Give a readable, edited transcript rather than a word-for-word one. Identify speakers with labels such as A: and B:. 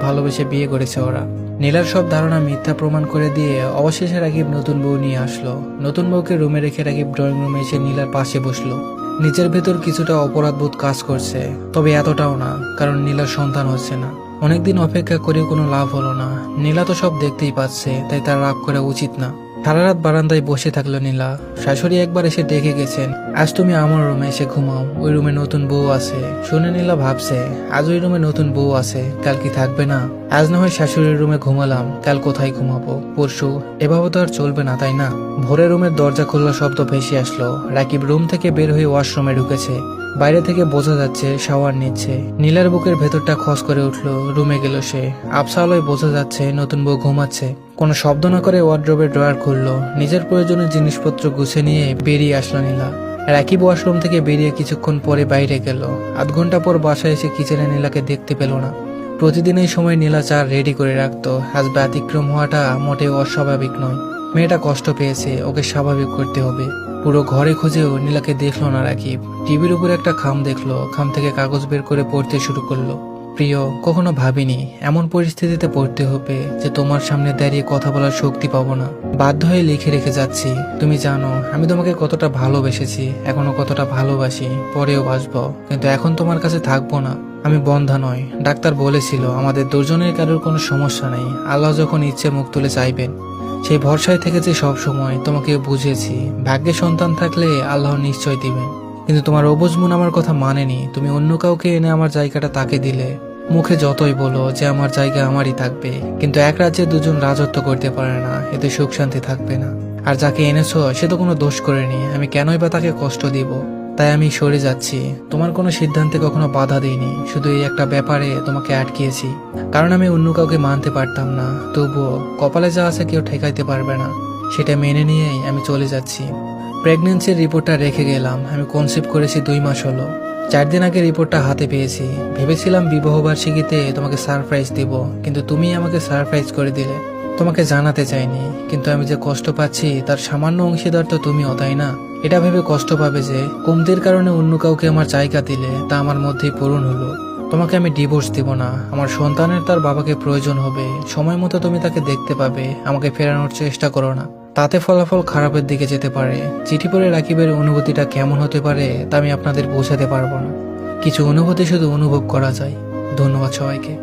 A: ভালোবেসে বিয়ে করেছে ওরা। নীলার সব ধারণা মিথ্যা প্রমাণ করে দিয়ে অবশেষে রাকিব নতুন বউ নিয়ে আসলো। নতুন বউকে রুমে রেখে রাকিব ড্রয়িং রুমে এসে নীলার পাশে বসলো। নিজের ভেতর কিছুটা অপরাধবোধ কাজ করছে, তবে এতটাও না, কারণ নীলার সন্তান হচ্ছে না। অনেকদিন অপেক্ষা করে কোনো লাভ হলো না। নীলা তো সব দেখতেই পাচ্ছে, তাই তার রাগ করা উচিত না। সারা রাত বারান্দায় বসে থাকলো নীলা। শাশুড়ি একবার এসে ডেকে গেছেন, আজ তুমি আমার রুমে এসে ঘুমাও, ওই রুমে নতুন বউ আছে। শুনে নীলা ভাবছে, আজ ওই রুমে নতুন বউ আছে, কাল কি থাকবে না? আজ না হয় শাশুড়ির রুমে ঘুমালাম, কাল কোথায় ঘুমাবো? পরশু? এভাবে তো আর চলবে না, তাই না? ভোরে রুমের দরজা খোলার শব্দ ভেসে আসলো। রাকিব রুম থেকে বের হয়ে ওয়াশরুমে ঢুকেছে। বাইরে থেকে বোঝা যাচ্ছে শাওয়ার নিচ্ছে। নীলার বুকের ভেতরটা খস করে উঠলো। রুমে গেল সে। আবছা আলোয় বোঝা যাচ্ছে নতুন বউ ঘুমাচ্ছে। কোনো শব্দ না করে ওয়ার্ড্রোবের ড্রয়ার খুললো। নিজের প্রয়োজনীয় জিনিসপত্র গুছিয়ে নিয়ে বেরিয়ে আসলো নীলা। রাকিব ওয়াশরুম থেকে বেরিয়ে কিছুক্ষণ পরে বাইরে গেল। আধ ঘন্টা পর বাসায় এসে কিচেনে নীলাকে দেখতে পেল না। প্রতিদিন এই সময় নীলা চা রেডি করে রাখতো। আজ ব্যতিক্রম হওয়াটা মোটেও অস্বাভাবিক নয়। মেয়েটা কষ্ট পেয়েছে, ওকে স্বাভাবিক করতে হবে। পুরো ঘরে খুঁজেও নীলাকে দেখলো না রাকিব। টিভির উপর একটা খাম দেখলো, খাম থেকে কাগজ বের করে পড়তে শুরু করলো। প্রিয়, কখনো ভাবিনি এমন পরিস্থিতিতে পড়তে হবে যে তোমার সামনে দাঁড়িয়ে কথা বলার শক্তি পাবো না। বাধ্য হয়ে লিখে রেখে যাচ্ছি। তুমি জানো আমি তোমাকে কতটা ভালোবেসেছি, এখনো কতটা ভালোবাসি, পরেও বাসবো, কিন্তু এখন তোমার কাছে থাকবো না। আমি বন্ধা নয়। ডাক্তার বলেছিল আমাদের দুজনের কারোর কোনো সমস্যা নেই। আল্লাহ যখন ইচ্ছে মুখ তুলে চাইবেন, সেই ভরসায় থেকেছে সব সময়। তোমাকে বুঝেছি, ভাগ্যে সন্তান থাকলে আল্লাহ নিশ্চয় দিবেন, কিন্তু তোমার অবুঝ মন আমার কথা মানেনি। তুমি অন্য কাউকে এনে আমার জায়গাটা তাকে দিলে। মুখে যতই বলো যে আমার জায়গা আমারই থাকবে, কিন্তু এক রাজ্যে দুজন রাজত্ব করতে পারে না, এতে সুখ শান্তি থাকবে না। আর যাকে এনেছো সে তো কোনো দোষ করেনি, আমি কেনই বা তাকে কষ্ট দিব? তাই আমি সরে যাচ্ছি। তোমার কোনো সিদ্ধান্তে কখনো বাধা দিইনি, শুধু এই একটা ব্যাপারে তোমাকে আটকিয়েছি, কারণ আমি অন্য কাউকে মানতে পারতাম না। তবুও কপালে যা আছে কেউ ঠেকাইতে পারবে না, সেটা মেনে নিয়েই আমি চলে যাচ্ছি। প্রেগনেন্সির রিপোর্টটা রেখে গেলাম। আমি কনসিভ করেছি 2 মাস হলো। 4 দিন আগে রিপোর্টটা হাতে পেয়েছি। ভেবেছিলাম বিবাহবার্ষিকীতে তোমাকে সারপ্রাইজ দিব, কিন্তু তুমি আমাকে সারপ্রাইজ করে দিলে। তোমাকে জানাতে চাইনি, কিন্তু আমি যে কষ্ট পাচ্ছি তার সামান্য অংশীদার তো তুমিও, তাই না? এটা ভেবে কষ্ট পাবে যে কমতির কারণে অন্য কাউকে আমার জায়গা দিলে, তা আমার মধ্যেই পূরণ হলো। তোমাকে আমি ডিভোর্স দিব না। আমার সন্তানের তার বাবাকে প্রয়োজন হবে, সময় মতো তুমি তাকে দেখতে পাবে। আমাকে ফেরানোর চেষ্টা করো না, তাতে ফলাফল খারাপের দিকে যেতে পারে। চিঠি পড়ে রাকিবের অনুভূতিটা কেমন হতে পারে তা আমি আপনাদের বোঝাতে পারবো না। কিছু অনুভূতি শুধু অনুভব করা যায়। ধন্যবাদ সবাইকে।